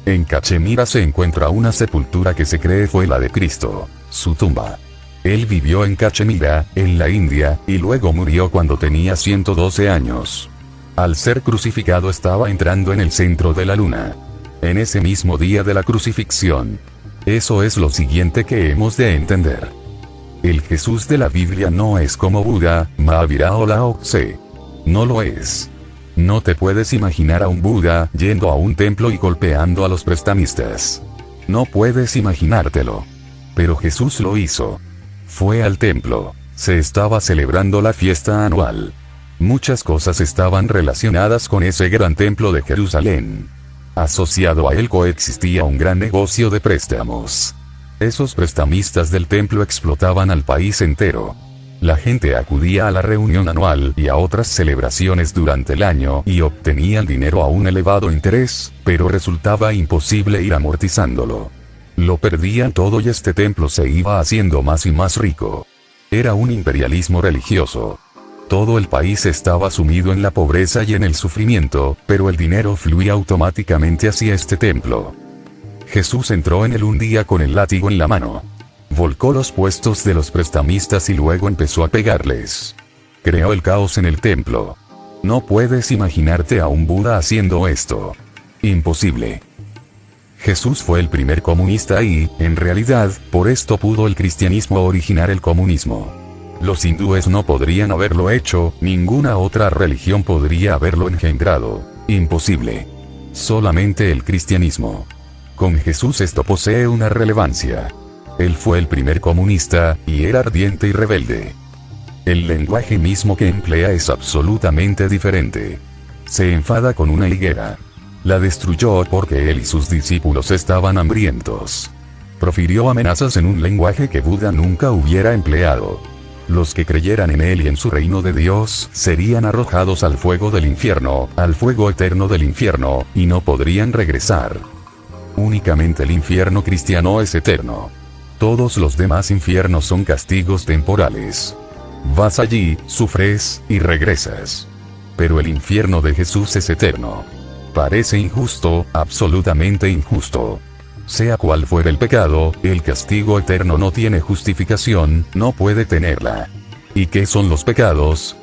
En Cachemira se encuentra una sepultura que se cree fue la de Cristo, su tumba. Él vivió en Cachemira, en la India, y luego murió cuando tenía 112 años. Al ser crucificado estaba entrando en el centro de la luna. En ese mismo día de la crucifixión. Eso es lo siguiente que hemos de entender. El Jesús de la Biblia no es como Buda, Mahavira o Lao Tse. No lo es. No te puedes imaginar a un Buda yendo a un templo y golpeando a los prestamistas. No puedes imaginártelo. Pero Jesús lo hizo. Fue al templo. Se estaba celebrando la fiesta anual. Muchas cosas estaban relacionadas con ese gran templo de Jerusalén. Asociado a él coexistía un gran negocio de préstamos. Esos prestamistas del templo explotaban al país entero. La gente acudía a la reunión anual y a otras celebraciones durante el año y obtenían dinero a un elevado interés, pero resultaba imposible ir amortizándolo. Lo perdían todo y este templo se iba haciendo más y más rico. Era un imperialismo religioso. Todo el país estaba sumido en la pobreza y en el sufrimiento, pero el dinero fluía automáticamente hacia este templo. Jesús entró en él un día con el látigo en la mano. Volcó los puestos de los prestamistas y luego empezó a pegarles. Creó el caos en el templo. No puedes imaginarte a un Buda haciendo esto. Imposible. Jesús fue el primer comunista y, en realidad, por esto pudo el cristianismo originar el comunismo. Los hindúes no podrían haberlo hecho, ninguna otra religión podría haberlo engendrado. Imposible. Solamente el cristianismo. Con Jesús esto posee una relevancia. Él fue el primer comunista, y era ardiente y rebelde. El lenguaje mismo que emplea es absolutamente diferente. Se enfada con una higuera. La destruyó porque él y sus discípulos estaban hambrientos. Profirió amenazas en un lenguaje que Buda nunca hubiera empleado. Los que creyeran en él y en su reino de Dios serían arrojados al fuego del infierno, al fuego eterno del infierno, y no podrían regresar. Únicamente el infierno cristiano es eterno. Todos los demás infiernos son castigos temporales. Vas allí, sufres, y regresas. Pero el infierno de Jesús es eterno. Parece injusto, absolutamente injusto. Sea cual fuera el pecado, el castigo eterno no tiene justificación, no puede tenerla. ¿Y qué son los pecados?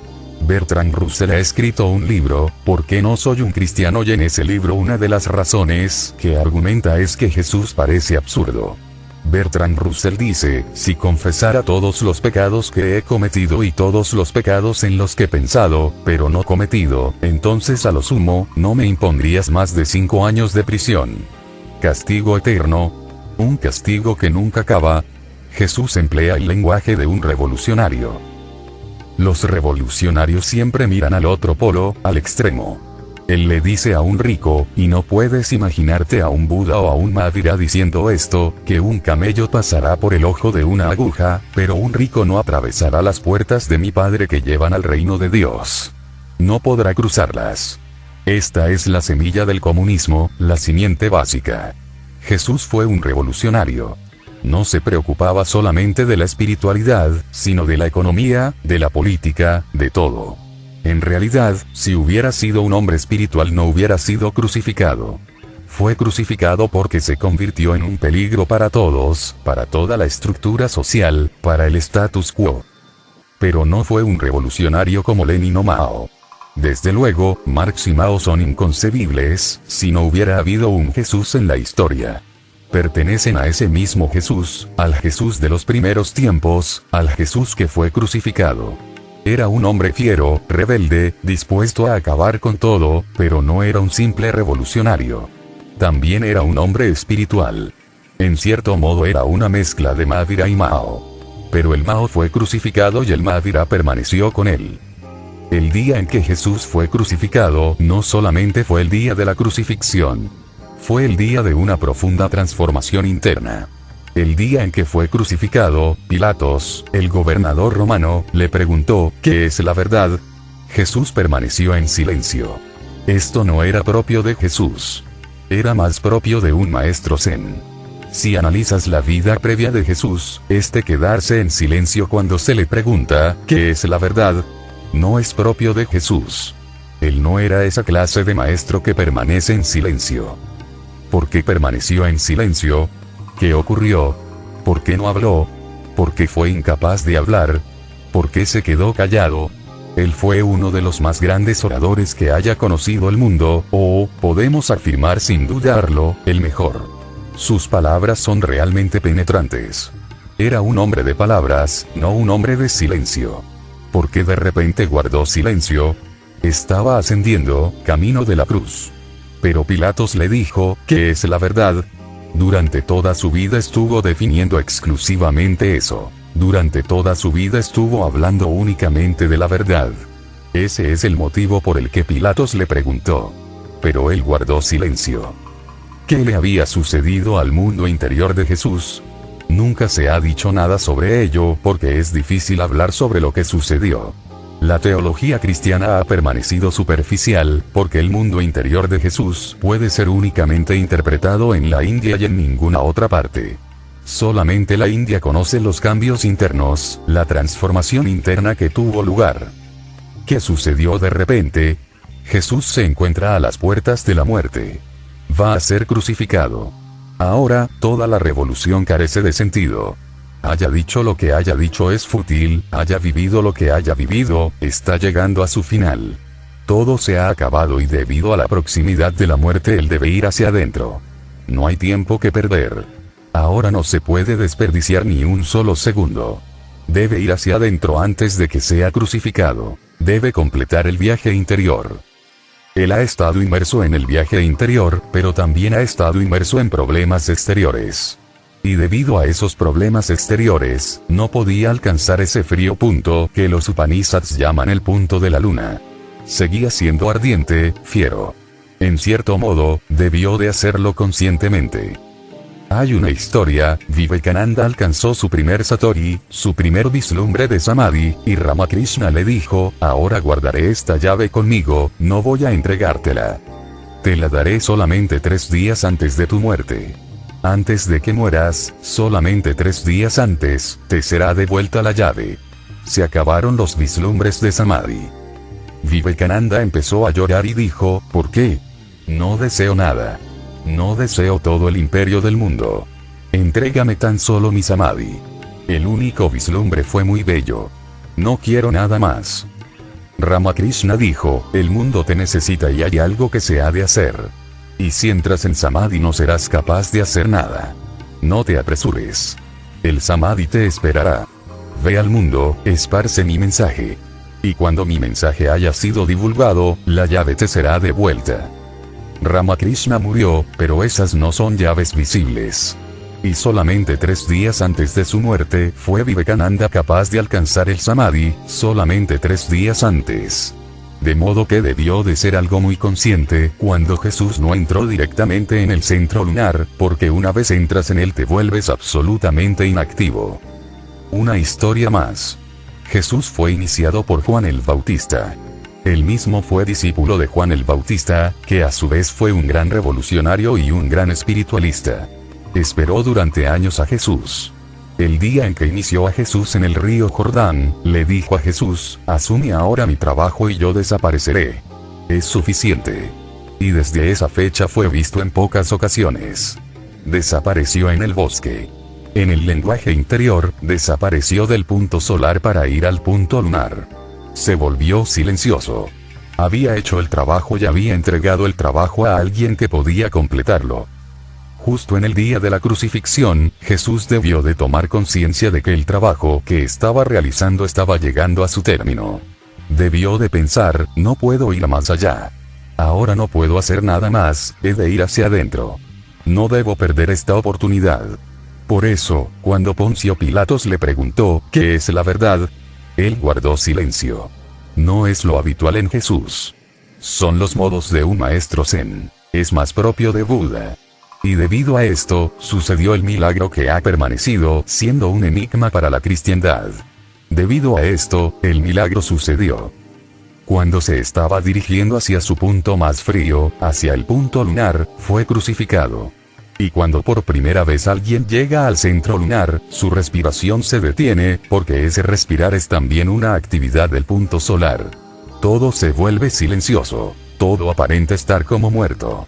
Bertrand Russell ha escrito un libro, ¿Por qué no soy un cristiano? Y en ese libro una de las razones que argumenta es que Jesús parece absurdo. Bertrand Russell dice, si confesara todos los pecados que he cometido y todos los pecados en los que he pensado, pero no cometido, entonces a lo sumo, no me impondrías más de 5 años de prisión. Castigo eterno. Un castigo que nunca acaba. Jesús emplea el lenguaje de un revolucionario. Los revolucionarios siempre miran al otro polo, al extremo. Él le dice a un rico, y no puedes imaginarte a un Buda o a un Mahavira diciendo esto, que un camello pasará por el ojo de una aguja, pero un rico no atravesará las puertas de mi Padre que llevan al reino de Dios. No podrá cruzarlas. Esta es la semilla del comunismo, la simiente básica. Jesús fue un revolucionario. No se preocupaba solamente de la espiritualidad, sino de la economía, de la política, de todo. En realidad, si hubiera sido un hombre espiritual no hubiera sido crucificado. Fue crucificado porque se convirtió en un peligro para todos, para toda la estructura social, para el status quo. Pero no fue un revolucionario como Lenin o Mao. Desde luego, Marx y Mao son inconcebibles, si no hubiera habido un Jesús en la historia. Pertenecen a ese mismo Jesús, al Jesús de los primeros tiempos, al Jesús que fue crucificado. Era un hombre fiero, rebelde, dispuesto a acabar con todo, pero no era un simple revolucionario. También era un hombre espiritual. En cierto modo era una mezcla de Mahavira y Mao. Pero el Mao fue crucificado y el Mahavira permaneció con él. El día en que Jesús fue crucificado no solamente fue el día de la crucifixión. Fue el día de una profunda transformación interna. El día en que fue crucificado, Pilatos, el gobernador romano, le preguntó, ¿qué es la verdad? Jesús permaneció en silencio. Esto no era propio de Jesús. Era más propio de un maestro zen. Si analizas la vida previa de Jesús, quedarse en silencio cuando se le pregunta, ¿qué es la verdad? No es propio de Jesús. Él no era esa clase de maestro que permanece en silencio. ¿Por qué permaneció en silencio? ¿Qué ocurrió? ¿Por qué no habló? ¿Por qué fue incapaz de hablar? ¿Por qué se quedó callado? Él fue uno de los más grandes oradores que haya conocido el mundo, o, podemos afirmar sin dudarlo, el mejor. Sus palabras son realmente penetrantes. Era un hombre de palabras, no un hombre de silencio. ¿Por qué de repente guardó silencio? Estaba ascendiendo, camino de la cruz. Pero Pilatos le dijo, ¿qué es la verdad? Durante toda su vida estuvo definiendo exclusivamente eso. Durante toda su vida estuvo hablando únicamente de la verdad. Ese es el motivo por el que Pilatos le preguntó. Pero él guardó silencio. ¿Qué le había sucedido al mundo interior de Jesús? Nunca se ha dicho nada sobre ello porque es difícil hablar sobre lo que sucedió. La teología cristiana ha permanecido superficial, porque el mundo interior de Jesús puede ser únicamente interpretado en la India y en ninguna otra parte. Solamente la India conoce los cambios internos, la transformación interna que tuvo lugar. ¿Qué sucedió de repente? Jesús se encuentra a las puertas de la muerte. Va a ser crucificado. Ahora, toda la revolución carece de sentido. Haya dicho lo que haya dicho es fútil, haya vivido lo que haya vivido, está llegando a su final. Todo se ha acabado y debido a la proximidad de la muerte él debe ir hacia adentro. No hay tiempo que perder. Ahora no se puede desperdiciar ni un solo segundo. Debe ir hacia adentro antes de que sea crucificado. Debe completar el viaje interior. Él ha estado inmerso en el viaje interior, pero también ha estado inmerso en problemas exteriores. Y debido a esos problemas exteriores, no podía alcanzar ese frío punto que los Upanishads llaman el punto de la luna. Seguía siendo ardiente, fiero. En cierto modo, debió de hacerlo conscientemente. Hay una historia, Vivekananda alcanzó su primer Satori, su primer vislumbre de Samadhi, y Ramakrishna le dijo, ahora guardaré esta llave conmigo, no voy a entregártela. Te la daré solamente 3 días antes de tu muerte. Antes de que mueras, solamente 3 días antes, te será devuelta la llave. Se acabaron los vislumbres de Samadhi. Vivekananda empezó a llorar y dijo, ¿por qué? No deseo nada. No deseo todo el imperio del mundo. Entrégame tan solo mi Samadhi. El único vislumbre fue muy bello. No quiero nada más. Ramakrishna dijo, el mundo te necesita y hay algo que se ha de hacer. Y si entras en Samadhi no serás capaz de hacer nada. No te apresures. El Samadhi te esperará. Ve al mundo, esparce mi mensaje. Y cuando mi mensaje haya sido divulgado, la llave te será devuelta. Ramakrishna murió, pero esas no son llaves visibles. Y solamente 3 días antes de su muerte, fue Vivekananda capaz de alcanzar el Samadhi, solamente 3 días antes. De modo que debió de ser algo muy consciente, cuando Jesús no entró directamente en el centro lunar, porque una vez entras en él te vuelves absolutamente inactivo. Una historia más. Jesús fue iniciado por Juan el Bautista. Él mismo fue discípulo de Juan el Bautista, que a su vez fue un gran revolucionario y un gran espiritualista. Esperó durante años a Jesús. El día en que inició a Jesús en el río Jordán, le dijo a Jesús, asume ahora mi trabajo y yo desapareceré. Es suficiente. Y desde esa fecha fue visto en pocas ocasiones. Desapareció en el bosque. En el lenguaje interior, desapareció del punto solar para ir al punto lunar. Se volvió silencioso. Había hecho el trabajo y había entregado el trabajo a alguien que podía completarlo. Justo en el día de la crucifixión, Jesús debió de tomar conciencia de que el trabajo que estaba realizando estaba llegando a su término. Debió de pensar, no puedo ir más allá. Ahora no puedo hacer nada más, he de ir hacia adentro. No debo perder esta oportunidad. Por eso, cuando Poncio Pilatos le preguntó, ¿qué es la verdad?, él guardó silencio. No es lo habitual en Jesús. Son los modos de un maestro zen. Es más propio de Buda. Y debido a esto, sucedió el milagro que ha permanecido siendo un enigma para la cristiandad. Debido a esto, el milagro sucedió. Cuando se estaba dirigiendo hacia su punto más frío, hacia el punto lunar, fue crucificado. Y cuando por primera vez alguien llega al centro lunar, su respiración se detiene, porque ese respirar es también una actividad del punto solar. Todo se vuelve silencioso. Todo aparenta estar como muerto.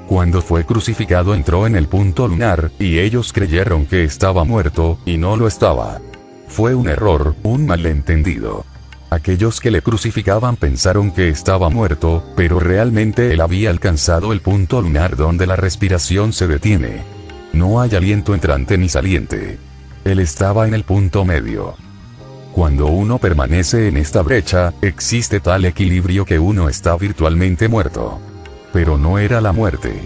Cuando fue crucificado entró en el punto lunar, y ellos creyeron que estaba muerto, y no lo estaba. Fue un error, un malentendido. Aquellos que le crucificaban pensaron que estaba muerto, pero realmente él había alcanzado el punto lunar donde la respiración se detiene. No hay aliento entrante ni saliente. Él estaba en el punto medio. Cuando uno permanece en esta brecha, existe tal equilibrio que uno está virtualmente muerto. Pero no era la muerte.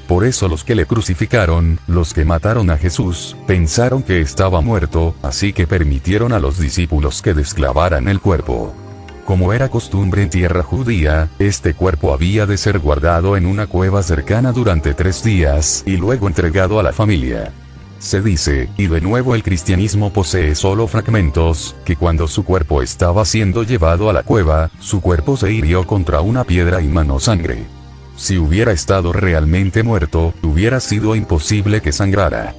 Por eso los que le crucificaron, los que mataron a Jesús, pensaron que estaba muerto, así que permitieron a los discípulos que desclavaran el cuerpo. Como era costumbre en tierra judía, este cuerpo había de ser guardado en una cueva cercana durante 3 días, y luego entregado a la familia. Se dice, y de nuevo el cristianismo posee solo fragmentos, que cuando su cuerpo estaba siendo llevado a la cueva, su cuerpo se hirió contra una piedra y manó sangre. Si hubiera estado realmente muerto, hubiera sido imposible que sangrara.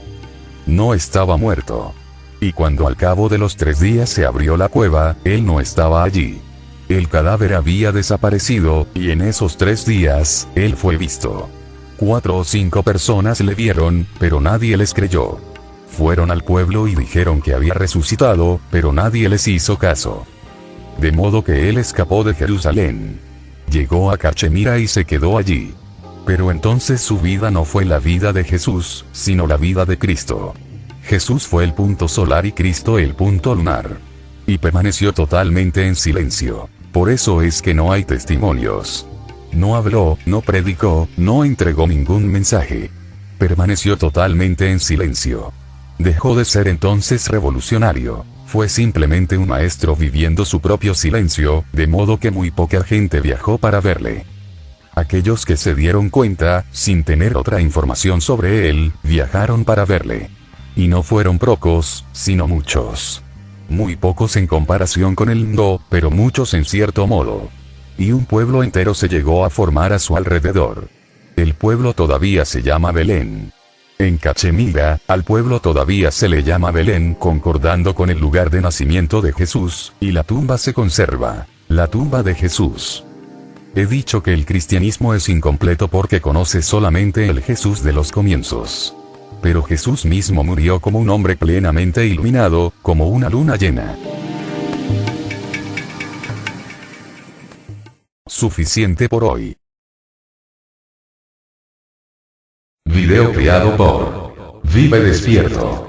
No estaba muerto. Y cuando al cabo de los 3 días se abrió la cueva, él no estaba allí. El cadáver había desaparecido, y en esos 3 días, él fue visto. 4 o 5 personas le vieron, pero nadie les creyó. Fueron al pueblo y dijeron que había resucitado, pero nadie les hizo caso. De modo que él escapó de Jerusalén. Llegó a Cachemira y se quedó allí. Pero entonces su vida no fue la vida de Jesús, sino la vida de Cristo. Jesús fue el punto solar y Cristo el punto lunar. Y permaneció totalmente en silencio. Por eso es que no hay testimonios. No habló, no predicó, no entregó ningún mensaje. Permaneció totalmente en silencio. Dejó de ser entonces revolucionario. Fue simplemente un maestro viviendo su propio silencio, de modo que muy poca gente viajó para verle. Aquellos que se dieron cuenta, sin tener otra información sobre él, viajaron para verle. Y no fueron pocos, sino muchos. Muy pocos en comparación con el mundo, pero muchos en cierto modo. Y un pueblo entero se llegó a formar a su alrededor. El pueblo todavía se llama Belén. En Cachemira, al pueblo todavía se le llama Belén, concordando con el lugar de nacimiento de Jesús, y la tumba se conserva. La tumba de Jesús. He dicho que el cristianismo es incompleto porque conoce solamente el Jesús de los comienzos. Pero Jesús mismo murió como un hombre plenamente iluminado, como una luna llena. Suficiente por hoy. Video creado por Vive Despierto.